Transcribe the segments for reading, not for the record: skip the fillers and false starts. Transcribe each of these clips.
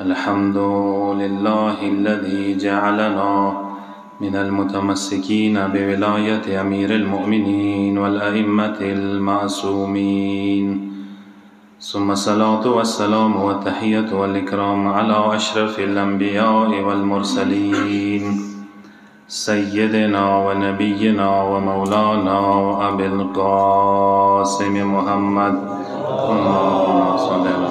الحمد لله الذي جعلنا من المتمسكين بولاية أمير المؤمنين والأئمة المعصومين، ثم الصلاة والسلام والتحية والإكرام على أشرف الأنبياء والمرسلين سيدنا ونبينا ومولانا أبي القاسم محمد. اللهم صل على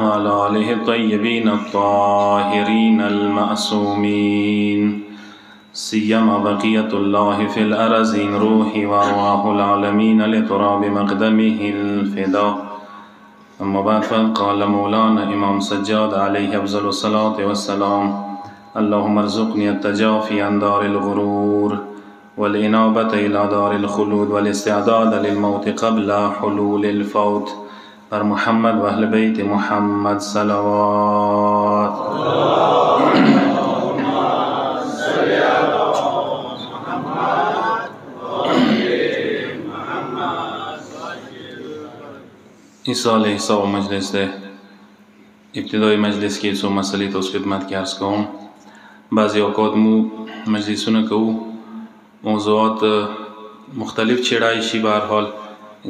وعلى آله الطيبين الطاهرين المعصومين، سيما بقية الله في الأرضين، روحي وأرواح العالمين لتراب مقدمه الفداء. أما بعد، فقال مولانا إمام سجاد عليه أفضل الصلاة والسلام: اللهم ارزقني التجافي عن دار الغرور والإنابة إلى دار الخلود والاستعداد للموت قبل حلول الفوت. بر محمد و اهل بیت محمد صلوات. این سال حساب مجلس ده ابتدای مجلس کې څو مسئلې تاسو خدمت کې عرض کوم. بعضی اوقات مو مجلسونه کوو، موضوعات مختلف چیړای شي. به هر حال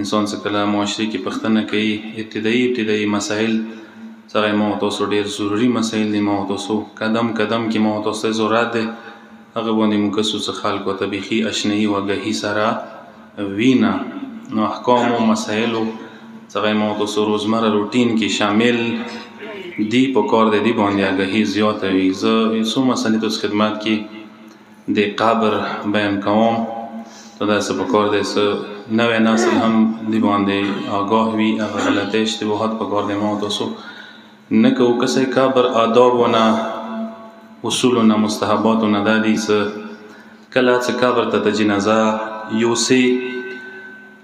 انسان څه کله معاشرې کې پوښتنه کوي، ابتدایي مسایل څنګه ما تاسو ډېر ضروري مسایل دي، ما تاسو قدم کې ما تاسو ضرورت دی، هغه باندې موږ څه خلکو ته بیخي اشنایي او آګاهي سره وینه. نو احکام او مسایلو څنګه ما تاسو روزمره روټین کې شامل دی، په کار دی باندې آګاهي زیاته وي. زه څو مسلې تاسو خدمت کې د قبر بیان کوم، ته داسې په کار دی څه نوی نسل هم دی باندې آگاه وي، هغه غلطه اشتباهات په کار دی ما تاسو نه کوو. که څه قبر آدابونه اصولونه مستحباتونه دا دي څه کله چې قبر ته د جنازه یوسي،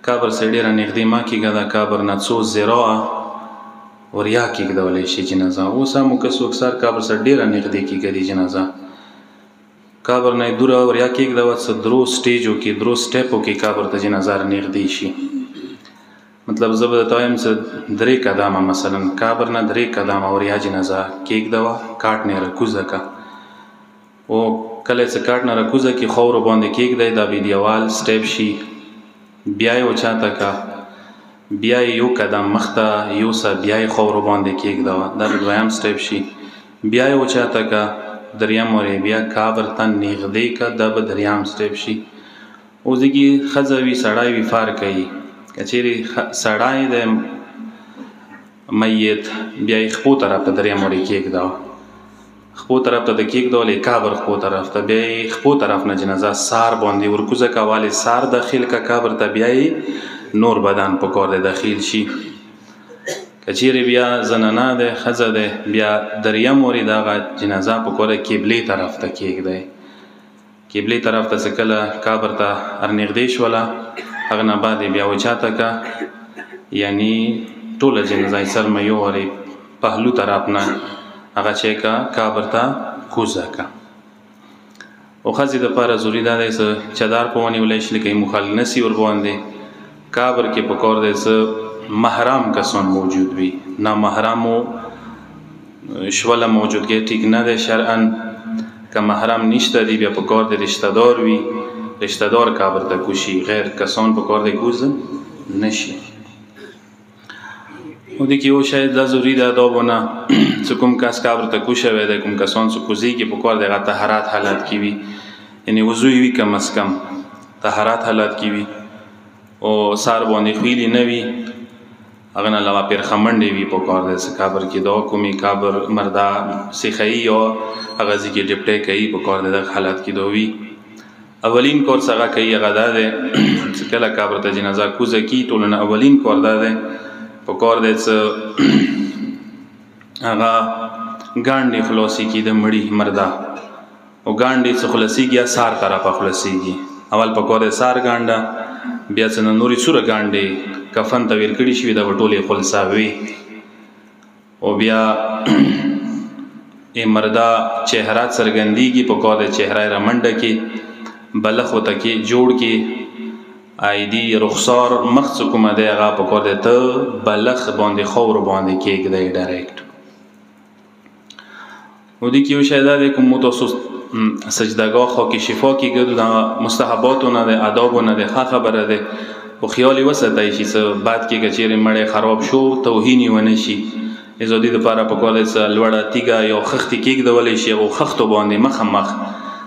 قبر سره ډېره نږدې مه کېږه، د قبر نه څو ذراعه وریا کېږدولی شي جنازه. اوس هم که څوک سر قبر سره ډېره نږدې کېږدي جنازه، قبر نه دوره وریا کېږدوه، څه درو سټیجو کې درو سټیپو کې قبر ته جنازه نږدې شي. مطلب زه به درته وایم څه 3 قدمه مثلا قبر نه 3 قدمه وریا جنازه کېږدوه، کاټ نه راکوزه که، او کله چې کاټ نه راکوزه کې خاورو باندې کېږدی، دا به دیوال سټیپ شي، بیا یې اوچاته که، بیا یې یو قدم مخته یوسه، بیا یې خاورو باندې کېږدوه، دا به دویم سټیپ شي، بیا یې اوچاته که، دریم ورې بیا قبر ته نږدې که، دا به دریم سټیپ شي. اوس دګي ښځه وي سړی وي فرق کوي. که چیرې سړی د میت بیا یې خپو طرف ته دریم ورې کېږدوه، خپو طرف ته د کېږدولې قبر خپو طرف ته، بیا یې خپو طرف نه جنازه سار باندې ورکوزه که، والې سار داخل که قبر ته، بیا یې نور بدن په کار دی داخل شي. که چیرې بیا زنانه ده ښځه ده، بیا دریم ورې دغه جنازه په کار قبلې طرف ته کېږدی. قبلې طرف ته چې کله قبر ته ورنږدې شوله، هغه نه بعد بیا اوچاته که، یعنی ټوله جنازه یې سر نه یو ورې پهلو طرف نه هغه چې که قبر ته کوزه که. او ښځې دپاره ضروري دا دی څه چادر په ونیولی شي، لکه یې مخال نسي ورباندې. قبر کې په کار دی څه محرم کسان موجود وي، نامحرمو شوله موجودګي ټیک نه دی شرعا. که محرم نشته دی بیا په کار دی رشته دار وي، رشته دار قبر ته کوشي، غیر کسان په کار دی کوز نشي. او دی کې یو شاید دا ضروري ده آدابونه چې کوم کس قبر ته کوشوی دی، کوم کسان چې کوزیږي په کار دی هغه طهارت حالت کې وي، یعنی وضو وي کم از کم طهارت حالت کې وي، او سار باندې خویلی نه وي، هغه نه علاوه پیرخمنډې وي په کار دی چې قبر کې دا کومې قبر مرده سیخایي یا هغه ځای کې ډپټی کوي په کار دی دغه حالت کې دا وي. اولین کار څه هغه کوي هغه دا دی چې کله قبر ته جنازه کوزه کي، ټولو نه اولین کار دا دی په کار دی چې هغه ګانډې خلاصې کي د مړي مرده، او ګانډې څه خلاصېږي سار طرفه خلاصېږي. اول په کار دی سار ګانډه، بیا څه نورې څوره ګانډې کفن ته ویل کړي شوي دا به ټولې خلصاوي، او بیا مرده چهره څرګندېږي، په کار د چهره را منډه کې بلخ ورته کې جوړ کې، ایدي رخسار مخ څه کومه دی هغه پکار دی ته بلخ باندې خاورو باندې کېږدی ډایرکټ. و دې کې یو شی دا دی که مو تاسو سجدهګاه خوا کې شفا کېږدو د مستحباتو نه دی آدابو نه دی ښه خبره دی خو خیال یې وساتئ چې څه بد کې که چېرې مړی خراب شو توهین یې ونه شي. د دې دپاره پکار دی څه لوړه تیږه یا خښتې کېږدولی شي او خښتو باندې مخامخ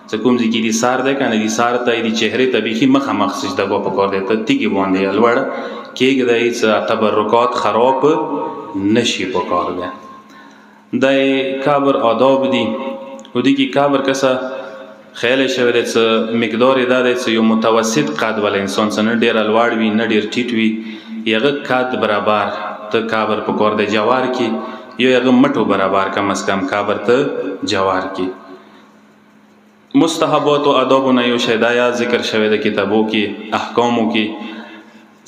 څه کوم ځای کې دي سار دی که نه دي سار ته د چهرې ته بیخي مخامخ سجدهګاه پکار دی ته تیږې باندې لوړ کېږدئ څه تبرکات خراب نه شي پکار دی. د کابر آداب دي و دې کې کابر کسه خیال شوی دی څه مقدار یې دا دی څه یو متوسط قد والا انسان څه نه ډېره لوړ وي نه ډېر ټیټ وي هغه قد برابر ته کابر پکار دی جوار کې یا هغه مټو برابر کم از کم کابر ته جوار کې. مستحبات و آدابو نه یو شی دا یا ذکر شوی د کتابو کې احکامو کې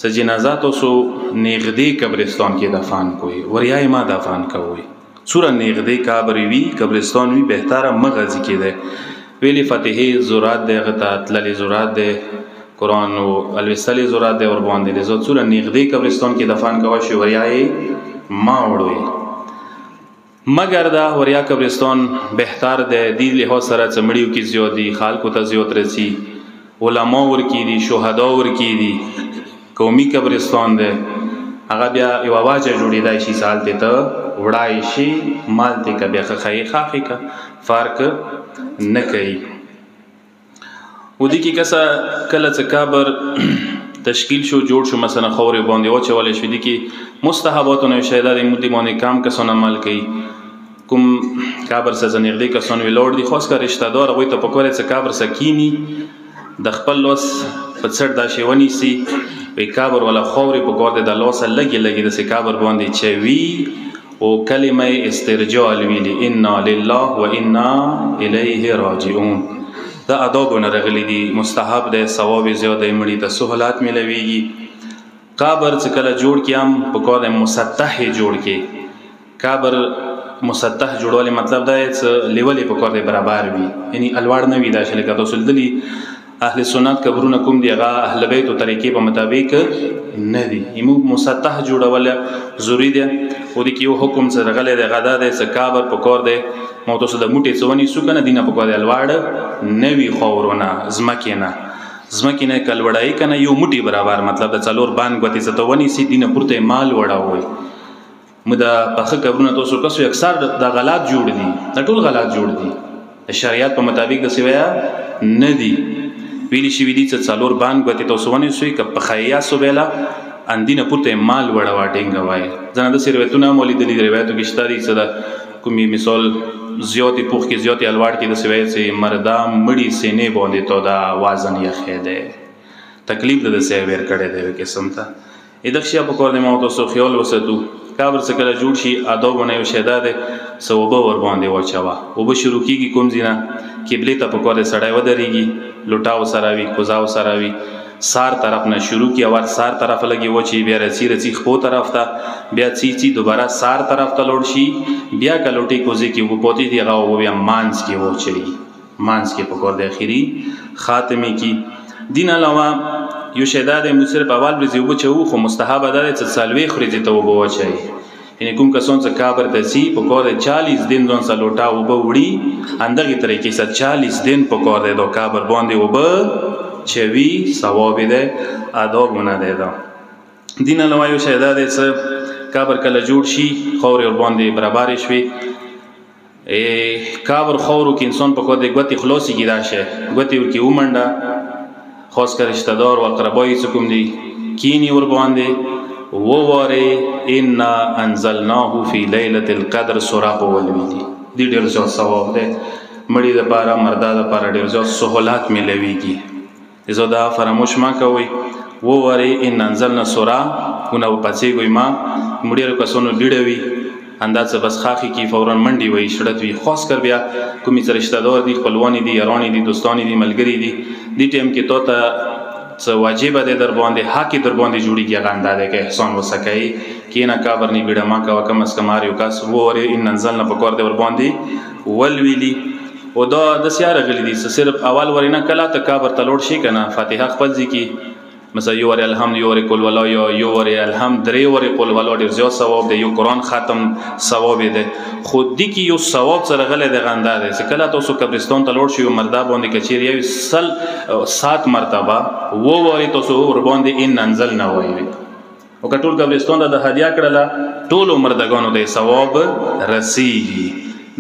څه جنازه تاسو نږدې قبرستان کې دفن کوئ وریای ما دفن کوئ څومره نږدې قبر وي قبرستان وي بهتره مه غځي کېدی ویلې فاتحې ضرورت دی هغه ته تللې ضرورت دی قرآن و الوستلې ضرورت دی ورباندې دی زه څومره نږدې قبرستان کې دفن کوی شي وریا یې ما وړوئ مگر دا وریا قبرستان بهتر دی دې لحاظ سره څه مړیو کې زیات دي خلکو ته زیات رسي علما ورکې دي شهدا ورکې دي قومي قبرستان دی هغه بیا یوه واجه جوړېدای شي څه هلتې ته وړای شي مالتې که بیا خښیې خاښې که فرق نه کوي. و دې کې کسه کله څه قبر تشکیل شو جوړ شو مثلا خاورې باندې واچولی شو دې کې مستحباتو نه یو شی دا دی موږ دې باندې کم کسان عمل کوي کوم قبر سره نږدې کسان ولاړ دي خاص کر رشته دار هغوی ته پکار دی څه قبر سره کیني د خپل لاس په څټ دا شی ونیسي وی قبر والا خاورې پکار دی د لاسه لږې لږې داسې قبر باندې چوي او کلمه استرجاع ویلي انا لله و انا الیه راجعون دا آدابونه راغلي دي مستحب دی ثواب یې زیات دی مړي ته سهولت میلویږي. قبر چې کله جوړ کړي هم پکار دی مسطح یې جوړ کړي قبر مسطح جوړوالی مطلب دا یې څه لیول یې پکار دی برابر وي یعنی الوړ نه وي دا چې لکه تاسو لیدلي اهل سنت قبرونه کوم دی هغه اهل بیتو طریقې په مطابق نه دي موږ مسطح جوړول ضروري دی. و دې کې یو حکم څه راغلی دی هغه دا دی څه قبر پکار دی ما تاسو د موټې څه ونیسو که نه دي نه پکار دی الوړ نه وي خاورو نه ځمکې نه که لوړایي که نه یو موټي برابر مطلب د څلور بند ګوتې څه ته ونیسي دي نه پورته یې مال وړوئ. موږ د پخه قبرونه تاسو کسو اکثر دا غلط جوړ دي دا ټول غلط جوړ دي د شریعت په مطابق داسې ویه نه دي ویلي شوي دي څه څلور بند ګوتې تاسو ونیسئ که پخه یې یاستو بیله اندینه پورته یې مال وړوه ټینګه وایي ځنه داسې روایتونه هم ولیدلي د روایتو کې شته دي څه د کومې مثال زیاتې پوخ کې زیاتې الوړ کې داسې وایي چې مرده مړي سینې باندې تو دا وزن یخی دی تکلیف د داسې ویر کړی دی یو قسم ته دغه شی پکار دی ما تاسو خیال وساتو. قبر څه کله جوړ شي آدابونه یو شی دا دی څه اوبه ورباندې واچوه اوبه شروع کېږي کوم ځای نه قبلې ته پکار دی سړی ودرېږي لوټه ورسره وي کوزه ورسره وي سار طرف نه شروع کی اول سار طرف لګي وچی بیا رسی خپو طرف ته بیا چی دوباره سار طرف ته لوړ شي بیا کلوټي کوزي کې وو پوتې دی هغه بیا مانس کې وچي مانس کې پکور د اخیری خاتمه کې دین علاوه یو شیدا د مصرف اول برزي وچو خو مستحب ده چې سالوي خريجه ته وو وچي یعنی کوم کسان چې کابر ته سی پکور 40 دن ځون سلوټا وو وړي اندغه طریقې سره 40 دن پکور د کابر باندې وو چوي ثواب ده آدابونه ده. دین علاوه یو شی دا دی چې قبر کله جوړ شي خاورې ورباندې برابر شي قبر خاورو کې انسان په کومه ګوتې خلاصي کې راشه ګوتې ورکی ومنډه خاص کر رشتہ دار او اقربای څه کوم دي کینی ورباندې وواره ان انزلناه فی لیلۃ القدر سورہ ولوی دي ډېر ثواب ده مړي د پاره مردا د پاره ډېر سہولت ملويږي زه دا فراموش ما کوي وواره ان انزلنا سورہ کونه پڅې ګوي ما مړي کسونو ډېډوي اندازه بس خاخي کی فورا منډي وي شړت وي خاص کر بیا کومي رشتہ دار دي خپلوانی دي یارانی دي دوستانی دي ملګری دي دې ټیم کې تو ته څه واجب ده در باندې حق در باندې جوړیږي غاندا ده کې احسان وسکای کینا کابر نی بیډه ما کا کم اس کمار یو کاس ووره ان انزلنا په کور ده ور باندې ول ویلی او دا د سیاره غلی دي صرف اول ورینه کلا ته کابر تلوړ شي کنه فاتحه خپل ځکی مثلا یو وری الحمد یو وری قل والله یا یو وری الحمد درې وری قل والله ډیر زیات ثواب دی یو قرآن ختم ثواب دی خو دې کې یو ثواب سره غلی دی غندا دی چې کله تاسو قبرستان ته لاړ شئ یو مرده باندې که چیرې یو 7 مرتبه ووایئ تاسو ورباندې ان انزلنا وایئ او که ټول قبرستان ته د هدیه کړله ټولو مردګانو ته ثواب رسیږي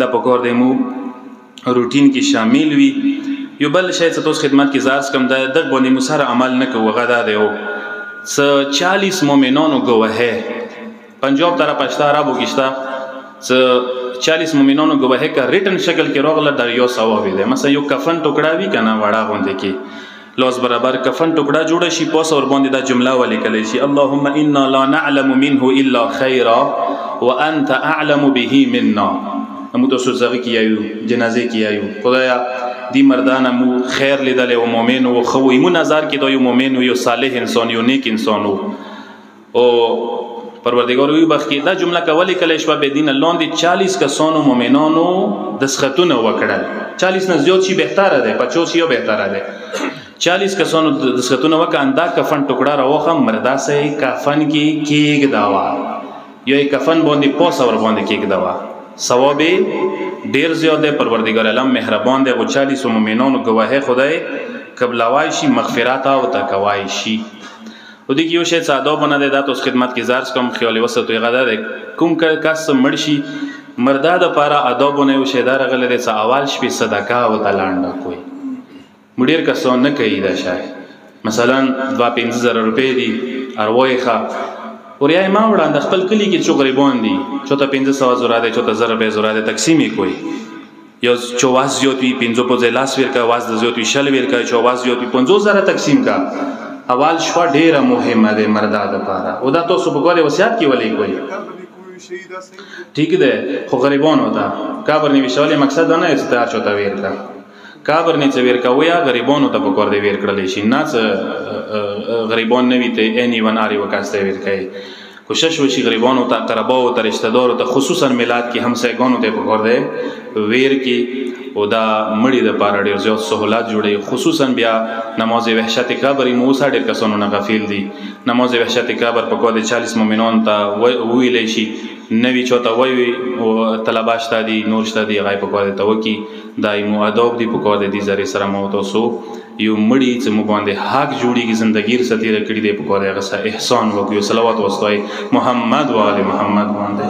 دا پکار دی مو روټین کې شامل وي یو بل شی چې تاسو خدمت کې زارس کوم د دغه باندې مو سره عمل نه کوو هغه دا دی څه 40 مؤمنانو ګواهه پنجاب طرف پښتا عربو کې شته څه 40 مؤمنانو ګواهه کا ریټن شکل کې راغله د یو ثواب دی مثلا یو کفن ټوکړه وی کنه وړا غونډه کې لوز برابر کفن ټوکړه جوړه شي پوس اور باندې دا جمله ولیکل شي اللهم انا لا نعلم منه الا خيرا وانت اعلم به منا مو تاسو زغی کیایو جنازه کیایو خدایا دی مردان مو خیر لیدل او مؤمن او خو ایمو نظر کې دوی مؤمن او یو صالح انسان یو نیک انسان او پروردگار وی بخی دا جمله کولی کله شپه به دین لاندې 40 کسانو مؤمنانو دسختونه وکړل 40 نه زیات شي بهتره ده 50 یو بهتره ده 40 کسانو دسختونه وکړه دا کفن ټوکړه راوخه مردا سه کفن کې کېګ داوا یو کفن باندې پوس اور باندې کېګ داوا ثواب ډیر زیات دی پروردگار عالم مهربان دی او 40 مؤمنانو گواهی خدای قبلوای شي مغفرت او تقوای شي او دغه یو شی ساده بنا دی دا تاسو خدمت کې زارس کوم خیال وسط وي غدا دی کوم کس مرشي مردا د پاره ادبونه یو شی دار غل دی څه اول شپې صدقه او تلانډه کوي مډیر کسان نه کوي دا شای مثلا 2-5000 روپے دی اروایخه وریا ما وړاندې خپل کلی کې څو غریبان دي چوته 1500 زره ده چوته 1000 روپے زره ده تقسیم کوي یو چواز یوتی 500 په لاس ورکا واز د یوتی شل ورکا چواز یوتی 500 زره تقسیم کا اول شوا ډیره مهمه ده مردا د پاره او دا تاسو په ګوره وصیت کې ولې کوي ٹھیک ده خو غریبان وتا کابر نیوي شواله مقصد نه استعار چوته ورکا کابر نه څ ورکا ویا غریبانو ته په کور دی ور کړل شي نه غریبان نه ویته اني وناري وکاسته ورکای کوشش وشي غریبانو ته قربا او رشتہ دارو ته خصوصا میلاد کې همسایګانو ته په کور دی ویر کې او دا مړی د پاره ډیر زیات سہولت جوړي خصوصا بیا نماز وحشت قبر موسی ډیر کسانو نه غافل دي نماز وحشت قبر په کور دی 40 مؤمنان ته ویل شي نوی چوتا وی او طلباش تا دی نور شتا دی غای په کور دی ته وکی دایمو ادب دی په کور دی زری سره مو تاسو یو مړی چې مو باندې حق جوړیږي زندگی رستی کړي دی په کور هغه سره احسان وکړو صلوات واستوي محمد و ال محمد باندې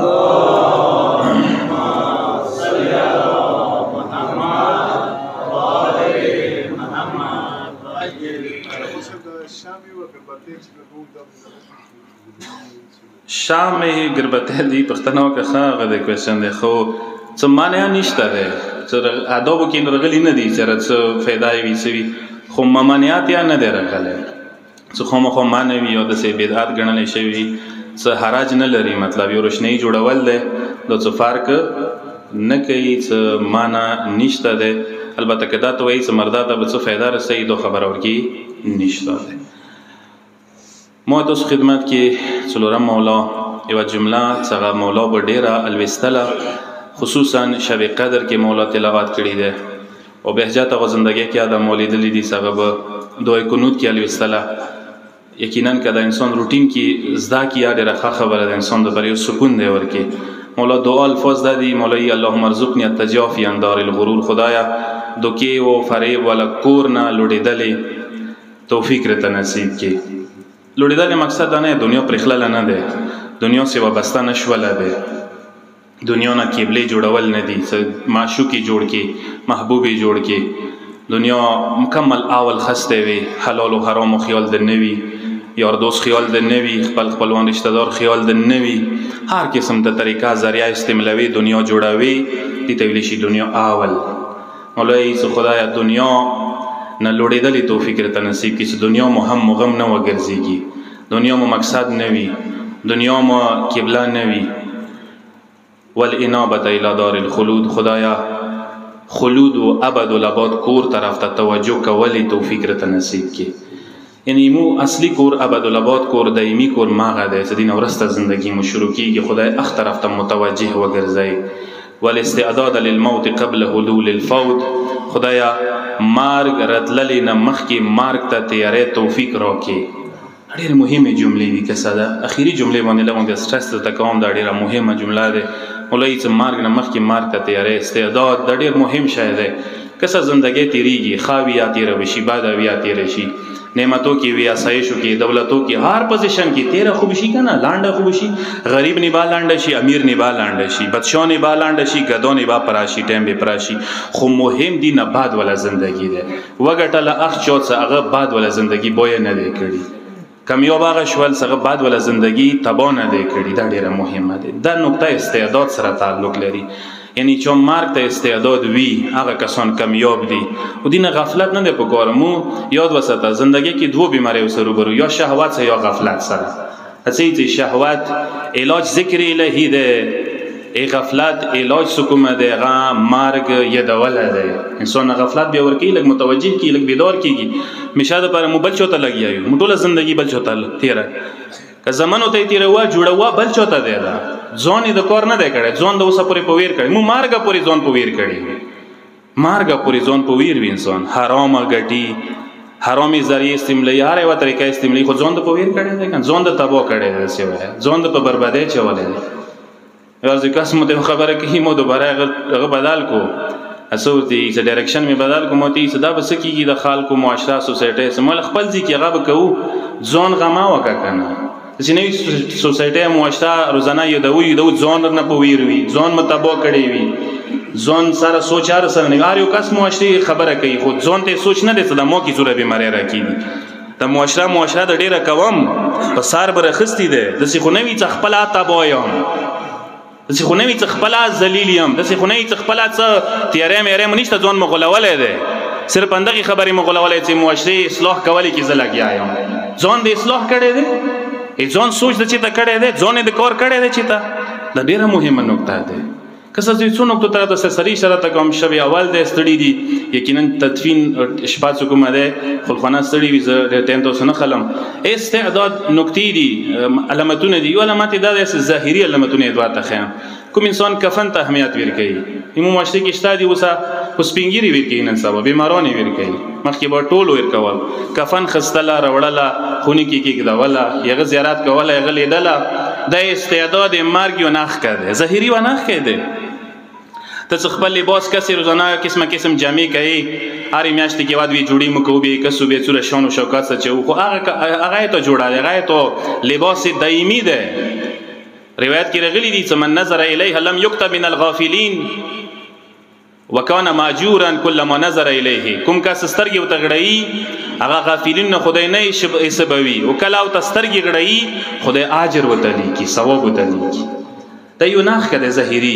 شام گربته دی پښتنو که ښه غو کوېشن دی خو څه معنی نشته دی چې ادب کې نرغلی نه دی چې څه فایده وي سوي خو ممانعات یا نه دی راغلی څه خو معنوي او د سه بدعت ګڼل شوی څه حرج نه لري مطلب یو روشنی جوړول دی د څه فرق نه کوي څه معنی نشته دی البته کدا ته وایي چې مردا ته څه فایده رسېږي دو خبر اورګي نشته دی مو تاسو خدمت کې څلورم مولا یو جمله څنګه مولا په ډیره الوستله خصوصا شب قدر کې مولا تلاوت کړی دی او بهجت غو زندگی کې ادم مولد لیدي څنګه به دوی قنوت کې الوستله یقینا کدا انسان روټین کې زدا کې ډیره ښه خبره ده انسان د بریو سکون دی ورکی مولا دعا الفاظ دادی مولای اللهم ارزقنی التجافی عن دار الغرور خدایا دوکي او فریب ولا کورنا لوړېدلې توفیق رته نصیب کې لوړېدل مقصد نه دنیا پر خلل نه ده دنیا سی وابسته نشوله ده دنیا نه قبله جوړول نه دي معشوقي جوړ کې محبوبي جوړ کې دنیا مکمل اول خسته وي حلال او حرام خیال د نوي یار دوست خیال د نوي خپلوان رشتہ دار خیال د نوي هر قسم د طریقہ ذریعہ استعمالوي دنیا جوړوي دي ته ویل شي دنیا اول مولای څو خدای دنیا نه لوړېدلې توفیق رته نصیب کړي چې دنیا مو هم مغم نه وګرځيږي دنیا مو مقصد نه وي دنیا مو قبله نه وي والانابه الى دار الخلود خدایا خلود و ابد الاباد کور طرف ته توجه کولی توفیق رته نصیب کړي یعنی مو اصلي کور ابد الاباد کور دایمي کور ماغه ده چې دین ورسته زندگی مو شروع کیږي خدای اخ طرف ته متوجه وګرځي والاستعداد للموت قبل حلول الفوت خدایا مارگ رتللی نه مخکې مارگ ته تیارې توفیق راکې ډېرې مهمې جملې دي که څه ده اخري جملې باندې لږ سټرس درته کوم دا ډېره مهمه جمله ده مولوي چې مرګ نه مخکې مرګ ته تیاری استعداد دا ډېر مهم شی دی که څه زندګۍ تېرېږي ښه وي یا تېره به شي بده وي یا تېره شي نعمتو کې وي آسایشو کې دولتو کې هر پوزیشن کې تیره خو به شي که نه لانډه خو به شي غریب نه به لانډه شي امیر نه به لانډه شي بادشاه نه به لانډه شي ګدو نه به پراشي ټایم به پراشي خو مهم دي نه بعد والا زندگی ده وګټله اخ چوت څه هغه بعد والا زندگی بویه نه دی کړي کمیاب هغه شول څه بعد والا زندگی تبا نه دی کړي دا ډېره مهمه ده دا نقطه استعداد سره تعلق لري یعنی چون مرگ ته استعداد وی هغه کسان کمیاب دي و دین غفلت نه ده پکار مو یاد وساته زندگی کې دو بیماری سره روبرو یا شهوت سره یا غفلت سره اصلی شهوت علاج ذکر الهی ده ای غفلت علاج سکومه ده غا مرگ یدوله ده انسان غفلت بیا ورکی لگ متوجه کی لگ بیدار کیږي مشاده پر مو بل چوته لګیایو مو ټوله زندگی بل چوته تیره که زمانو ته تیروا جوړوا بل چوته ده دا ځان د کار نه دی کړی ځان د اوسه پورې په ویر کړی مو مارګه پورې ځان په ویر کړی مارګه پورې ځان په ویر وي انسان حرامه ګټي حرامي ذریعہ استعمالي هر یو طریقه استعمالي خو ځان د په ویر کړی دی کنه ځان د تباہ کړی دی څه ځان د په بربادۍ چولې دی یار ځکه مو ته خبره کوي مو دوباره هغه بدل کو اسورتي چې ډایرکشن می بدل کو مو ته صدا بس کیږي د خلکو معاشره سوسایټي سمول خپل ځي کې هغه کو ځان غما وکا کنه چې نوې سوسایټي معاشره روزانه یو د ځان نه په ویر وي ځان متابع کړي وي ځان سره سوچار سره نه یو کس معاشري خبره کوي خو ځان ته سوچ نه دي چې د مو کی زوره بیماری راکېږي د معاشره د ډیره کوم په سار برخستی ده د سی خو نوې څخ خپل تابویم د سی خو نوې څخ خپل ذلیلیم د سی خو نوې څخ خپل څه تیارې مېرې منشته ځان مغولولې ده صرف اندغه خبرې مغولولې چې معاشري اصلاح کولې کی زلګیایم ځان د اصلاح کړي ده ځان سوچ د چې تا کړي ده ځان د کار کړي ده چې تا د ډیره مهمه نقطه ده کسه چې څو نقطه تر د سری شرط کوم شب اول د استړي دي یقینا تدفین شپات کومه ده خلخانه استړي وي زه ټیم ته سن خلم استعداد نقطې دي علامتونه دي علامات د ظاهري علامتونه دوه تخم کوم انسان کفن ته اهمیت ورکړي همو معاشري کې شته دي وسه پسپینګيري ورکړي نن سبا بیمارونه ورکړي مخکې به ټول ورکول کفن خستله راوړله خونی کې دا ولا یغه زیارت کوله یغه لیدله د استعداد مرګ یو نخ کړي ظاهري و نخ کړي ته خپل لباس کسي روزانه قسم جامې کوي هر میاشت کې واد وی جوړی مکو به کسو به څور شان او شوکات څه خو هغه ته جوړه هغه ته لباس دایمي ده روایت کې راغلي دي چې من نظر الیه لم یكتب من الغافلین وکانه ماجورا كلما نظر الیه کوم کا سترګي وتغړی هغه غافلین نه خدای نه سبوي او کله او تسترګي غړی خدای اجر وتلی کی ثواب وتلی کی ته یو ناخ کده ظاهری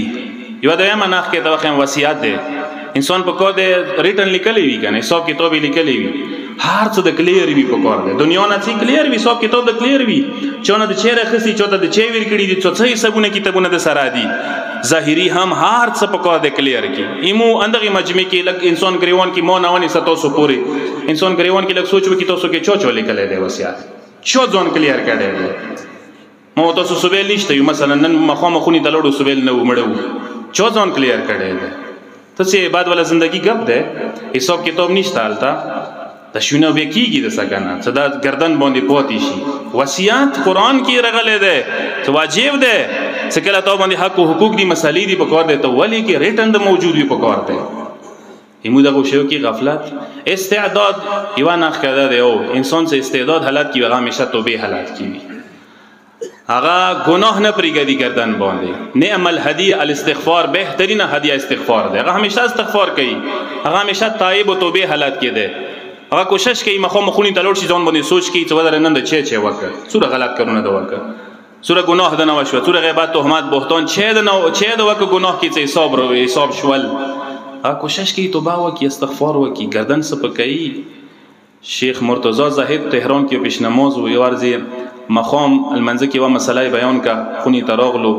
یو د یم ناخ کې ته خو وصیت ده انسان په کو ده ریټن لیکلی وی کنه حساب کتاب لیکلی وی هر څه د کلیر وی په کار ده دنیا نه څه کلیر وی حساب کتاب د کلیر وی چونه د چیرې خسي چوته د چي ویر کړي دي څه حسابونه کتابونه د سره دي ظاهری هم هر څه په کار ده کلیر کی ایمو اندغه مجمع کې لګ انسان گریوان کی مو نه ونی 700 پوری انسان گریوان کې لګ سوچ وکي تاسو کې چو لیکلی دی وصیت چو ځون کلیر کړي دی مو تاسو سوبېل نشته یو مثلا نن مخامه خونی تلړو سوبېل نه ومړو چو ځون کلیر کړي دی ته چې بعد ولا زندگی غب ده حساب کتاب نشته حالتا تشونه وکیږي د سکنه صدا گردن باندې پوتی شي وصیت قران کې رغله ده ته واجب ده چې کله ته باندې حق او حقوق دي مسالې دي په کار ده ته ولی کې ریټن د موجود وي په کار ده همو دغه شو کې غفلت استعداد یو نه خدای ده او انسان سے استعداد حالت کې هغه همیشه توبه حالت کې هغه گناه نه پریږدي گردن باندې نعم الهدی الاستغفار بهترین هدیه استغفار ده هغه همیشه استغفار کوي هغه همیشه تائب او توبه حالت کې ده هغه کوشش کوي مخونی تلور شي ځان باندې سوچ کوي چې ودر نن د چه وکړ څوره غلط کارونه ده وکړ څوره گناه ده نه وشو څوره غیبت تهمت بهتان چه ده نه چه ده وکړ گناه کې چې حساب شول هغه کوشش کوي توبه وکړي استغفار وکړي گردن سپکوي شیخ مرتضی زاهد تهران کې پیش نماز و یوارزی مخام المنځ کې و مسله بیان کا خونی تراغلو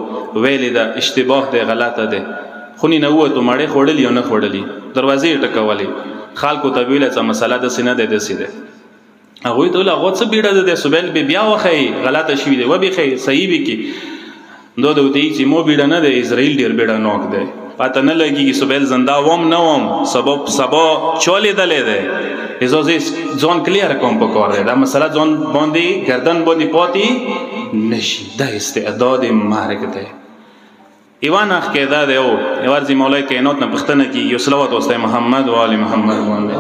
ویل ده اشتباه ده غلطه ده خونی نه وته مړې خوړلې او نه خوړلې دروازې ټکولې خلکو ته ویل چې مسله د سینه ده سیده هغه ته لا غوڅ بیړه ده سوبل به بیا وخی غلطه شوی ده و به خی صحیح به کې دوی چې مو بیړه نه ده اسرائیل ډیر بیړه نوک ده پاته نه لګېږي سبیل زنده وم نه وم سبا چا لیدلی دی ازو ځان کلیر کوم پکار دی دا مسله ځان باندې گردن باندې پاتې نشي دا استعداد مرګ دی ایوان اخ کې دا دی او ورځي مولای کائنات نه پښتنه کې یو صلوات واسطه محمد و آل محمد باندې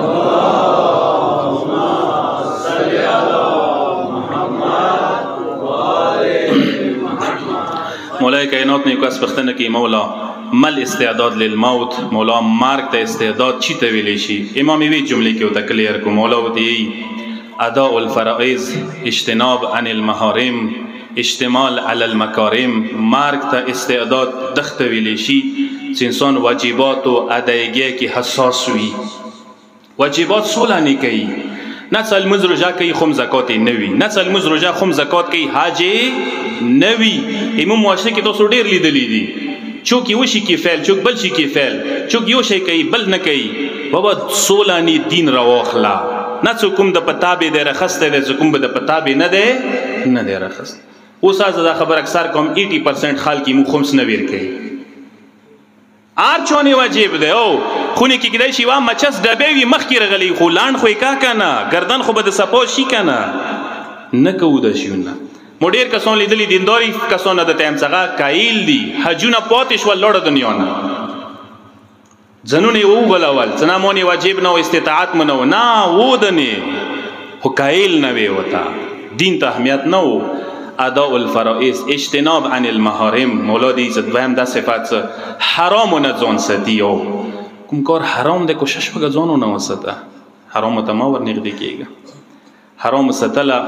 مولای کائنات نے کس پختنه کی مولا مل استعداد للموت مولا مرگ ته استعداد چی ته ویلی شي امام وی جمله کې وته کلیر کو مولا وتی اداء الفرائض اجتناب عن المحارم اشتمال علی المکارم مرگ ته استعداد دخت ویلی شي چې انسان واجبات او ادایګي کې حساس وي واجبات سوله نه کوي نسل مزرجا کوي خم زکات نه وي نسل مزرجا خم زکات کوي حاج نه وي امام معاشره کې تاسو ډیر لیدلی دي چوک یو شي کې فعل چوک بل شي کې فعل چوک یو شي کوي بل نه کوي بابا سولانی دین راوخلا نه څوک د پتابې د رخصته د څوک د پتابې نه دی رخصت اوس از دا خبر اکثر کوم 80% خلک مو خمس نه ور کوي ار چونی واجب دی او خونی کې کېدای شي وا مچس ډبې وي مخ کې رغلی خو لاند خو کا کنه گردن خو به د سپو شي کنه نه کو د شونه مو ډیر کسان لیدلی دینداري کسان د تیم څنګه کایل دي حجونه پاتې شو لړ دنیا نه ځنونه وو غلاول څنامونی واجب نه استطاعت منو نه و دنه خو کایل نه وی وتا دین ته اهمیت نه وو اداء الفرائض اجتناب عن المحارم مولا دی عزت وهم دا صفات حرام نه ځون ستیو کوم کار حرام د کوشش وکړه ځون نه وسته حرام ته ما ور نږدې کیږي حرام ستله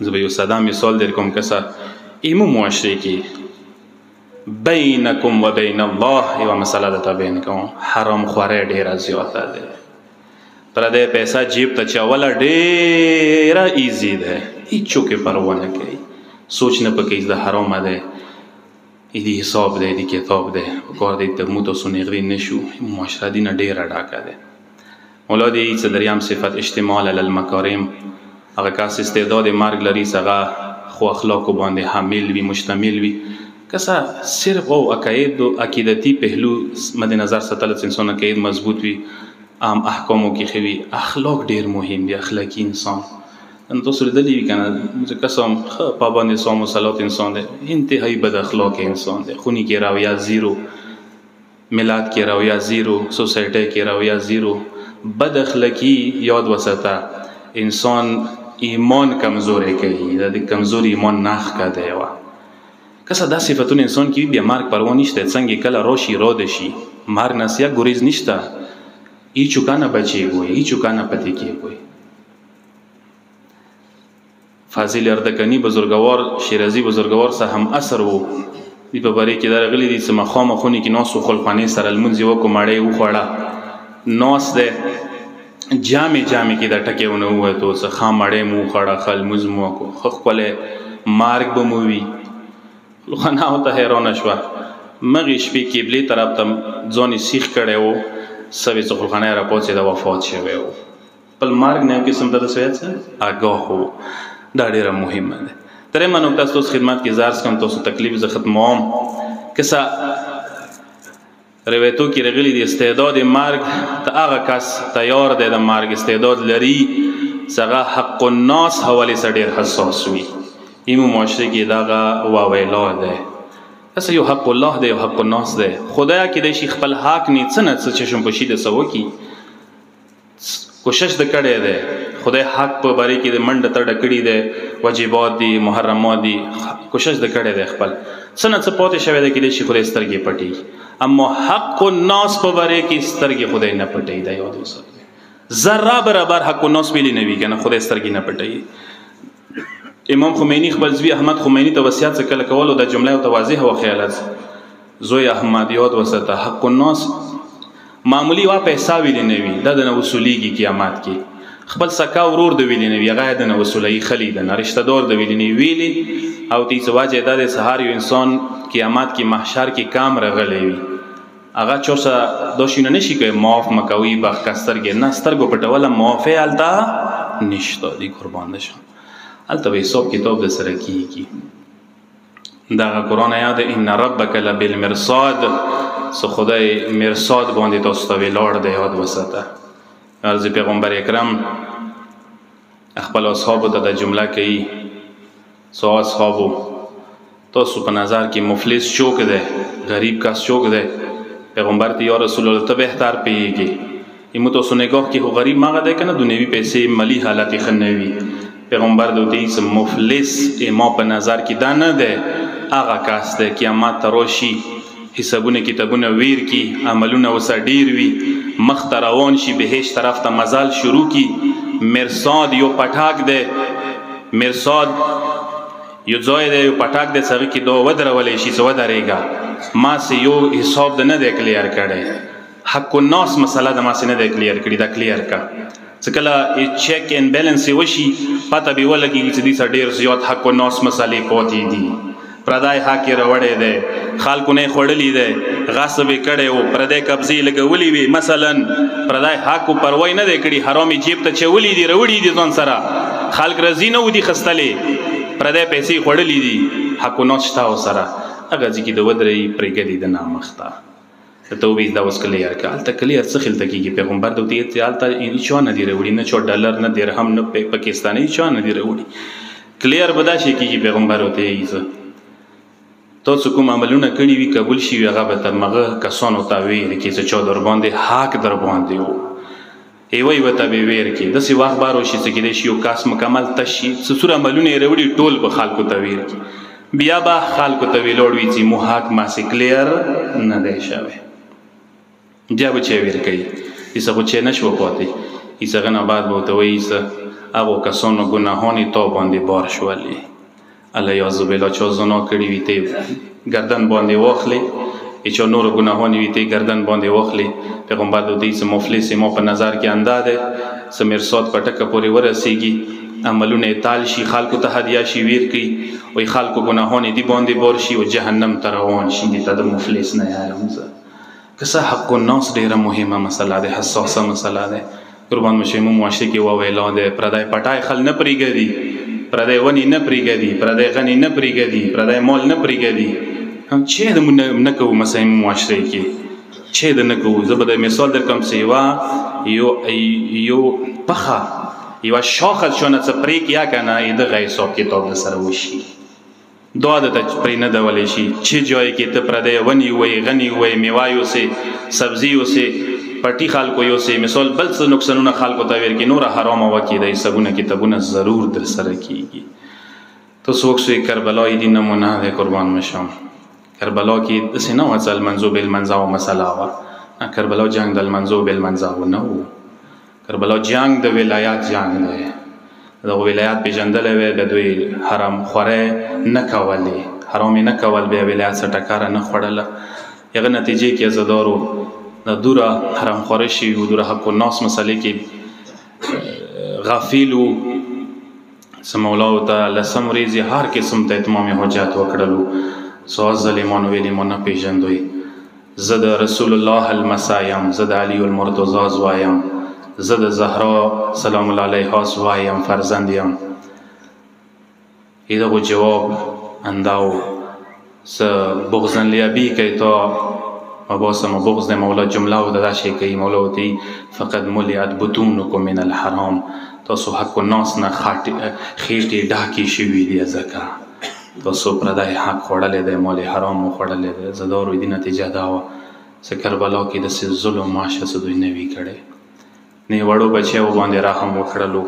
زه یو ساده مثال در کوم کسا ایمو معاشره کې بینکم و بین الله یو مسله ده تابعین کوم حرام خوره ډیره زیاته ده پر دې پیسې جیب ته چاوله ډیره ایزی ده هیڅ کې پروا نه کوي سوچ نه پکې د حرام ده دې حساب ده دې کتاب ده کار دې ته مو تاسو نه غوي نشو معاشره دینه ډیره ډاکه ده مولا دې څه دریام صفت اجتماع علی المکارم هغه کس استعداد مرګ لري څنګه خو اخلاق باندې حامل وي مشتمل وي کسا صرف او عقاید او عقیدتی پهلو مد نظر ساتل انسان عقاید مضبوط وي عام احکامو کې خوي اخلاق ډیر مهم دي اخلاقی انسان ان تاسو لیدلی کنه چې قسم پابند صوم او صلات انسان دی انتهایی بد اخلاق انسان دی خونی کې راویا زیرو ملاد کې راویا زیرو سوسایټي کې راویا زیرو بد اخلاقی یاد وساته انسان ایمان کمزوري کوي د کمزور ایمان ناخ کا دی وا کسه دا صفاتونه انسان کې بیا مرګ پروا نشته څنګه کله راشي را دشي مرګ نسیا ګریز نشته ای چوکانه بچي وي ای چوکانه پتی کې وي فاضل اردکنی بزرگوار شیرازی بزرگوار سه هم اثر وو دی په باره کې درغلي دي چې مخامه خوني کې ناسو خلقانه سره المنځ یو کومړې و خوړه ناس ده جامع کې دا ټکه ونه وه ته څه خامړې مو خړه خل مزمو کو خپل مارګ بموي لخنا ته حیران شو مغه شپې قبله طرف ته ځونی سیخ کړي وو سوي څو خلانه را پوهڅه د وفات شوی وو بل مارګ نه قسم ته سوي څه آگاه هو دا ډیره مهمه ده ترې منو تاسو خدمت کې زارس کوم تاسو تکلیف ز ختموم کسا روایتو کې رغلي دي استعداد مرګ ته هغه کس تیار دی د مرګ استعداد لري څنګه حق الناس حواله سره ډیر حساس وي ایمو معاشره کې دا واویلا ده اسه یو حق الله دی یو حق الناس دی خدای کې د شیخ خپل حق نه څنګه څه شم پشي د سو کی کوشش د کړي ده خدای حق په باره کې د منډه تړه کړي ده واجبات دي محرمات دي کوشش د کړي ده خپل څنګه څه پاتې شوی ده کې د شیخ خدای سترګې پټي اما حق الناس په باره کې سترګې خدای نه پټي دا یاد وساتئ ذره برابر حق الناس ویلي نه وی کنه خدای سترګې نه پټي امام خمینی خپل زوی احمد خمینی ته وصیت وکړ کولو د جمله او واضح او خیالات زوی احمد یاد وساته حق الناس معمولی وا پیسې ویلي نه وی د نه وصولیږي قیامت کې خپل سکا ورور د ویلي نه وی هغه د نه وصولای خلی د رشتہ دار د ویلي نه ویلي او تی سواجه د سهار یو انسان قیامت کې محشر کې کام رغلې وي هغه چوسه دوشینه نشي کوي معاف مکوي بخ کستر کې نه سترګو پټوله معافه التا نشته دی قربان نشم الته به حساب کتاب د سره کیږي دا قرآن یاد ان ربک لبالمرصاد څه خدای مرصاد باندې تاسو ته ولاړ دی یاد وساته. عرض پیغمبر اکرم خپل اصحابو ته د جمله کوي سو اصحابو تاسو په نظر کې مفلس چوک دی غریب کس چوک دی؟ پیغمبر ته یا رسول الله ته بهتر پیږي ایمو تاسو نگاه کې خو غریب مغه دی کنه دنیوي پیسې مالی حالت یې ښه نه وي. پیغمبر دوی ته مفلس ما په نظر کې دا نه دی هغه کس دی قیامت ته راشي حسابونه کتابونه ویر کی عملونه وسه ډیر وي مخ ته روان شي بهشت طرف ته مزال شروع کی مرصاد یو پټاک دی مرصاد یو ځای دی یو پټاک دی څنګه کې دوه ودرولې شي څه ودرېږي ما سه یو حساب د نه دی کلیر کړی حق الناس مسله د ما سه نه دی کلیر کړی دا کلیر کا څه کله چیک اینڈ بیلنس وشي پته به ولګي چې دې ډیر زیات حق الناس مسلې پاتې دي پردای حق راوړی دی خلکو نه خوړلی دی غصب کړي او پردای قبضې لګولې وي مثلا پردای حق پروای نه دی کړي حرامي جیب ته چولې دي وروړي دي ځان سره خلک رضی نه ودي خستلې پردای پیسې خوړلې دي حق نو شتا سره هغه ځکه د ودرې پرېګدي د نامخته ته توبې دا اوس کلیر کال ته کلیر څه خلته کیږي پیغمبر د دې حالت ان شاء نه دی وروړي نه چو ډالر نه درهم نه پاکستاني شو نه دی وروړي کلیر بدا شي کیږي پیغمبر وته یې تاسو کوم عملونه کړی وي قبول شي هغه به تر مغه کسانو ته ویل کې چې چا در باندې حق در باندې وو ایوي وته به ویر کې د سی وخت بارو شي چې کې شي یو کاس مکمل تشي سور عملونه وروړي ټول به خلکو ته ویر کې بیا به خلکو ته ویلوړ وي چې محاکمه سي کلیر نه دی شوی بیا به چې ویر کوي ایسه خو چې نشو پاتې ایسه غنه بعد به ته وایي ایسه هغه کسانو ګناهونه تو باندې بار شولې الله یعذ بالله چا زنا کړي وي ته گردن باندې واخلي چې نور ګناهونه وي ته گردن باندې واخلي پیغمبر د دې سم مفلس ما په نظر کې انداده سمرصاد پټکه پورې ورسیږي عملونه تال شي خلکو ته هدیه شي ویر کوي وي خلکو ګناهونه دي باندې بار شي او جهنم ته روان شي دي ته د مفلس نه یارمزه کسه حق الناس ډیره مهمه مسله ده حساسه مسله ده قربان مشمو معاشره کې و ویلا ده پردای پټای خل نه پریګدي پردای ونی نه پریګدي پردای غنی نه پریګدي پردای مال نه پریګدي هم چې د نه کوو مسله معاشره کې چې د نه کوو زبر مثال در کوم سیوا یو پخه یو شاخه شونه څه پریک یا کنه د غي حساب کتاب سره وشي دعا د پرې نه دولې شي چې جای کې ته پردای ونی وای غنی وای میوایو سي سبزیو سي پټي خلکو یو سي مثال بل څه نقصانونه خلکو ته ور کې نور حرام وکي د حسابونه کتابونه ضرور در سره کیږي تو څوک سوی کربلا دې نمونه ده قربان مشم کربلا کې د سينو اصل منذوب المنزا و مسله وا کربلا جنگ د منذوب المنزا و نو کربلا جنگ د ولایت جنگ ده د ولایت پیژندل وی د دوی حرام خوره نه کولې حرام نه کول به ولایت سټکار نه خړل یغه نتیجې کې زدارو د دوره حرام خوره شي او دوره حق الناس مسلې کې غافل او سمولا او تعالی سمریزي هر قسم ته اتمام حاجت وکړلو سو ظالمان ویلی مونږ پیژندوي زد رسول الله المسایم زد علی المرتضی زوایم زد زهرا سلام الله علیها زوایم فرزندیم ایدغه جواب انداو س بغزن لیابی کی تو مباسم بغز مولا جمله و دادا شی کی مولا تی فقد ملئت بطونکم من الحرام تاسو حق الناس نه خېټې ډاکی شوی دی زکا تاسو پردای حق خوړلې دی مال حرام خوړلې دی زدارو دې نتیجه دا و چې کربلا کې د ظلم ماشه سدوی نه وی کړي نه وړو بچو باندې رحم وکړلو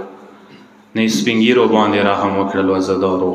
نه سپینګیرو باندې رحم وکړلو زدارو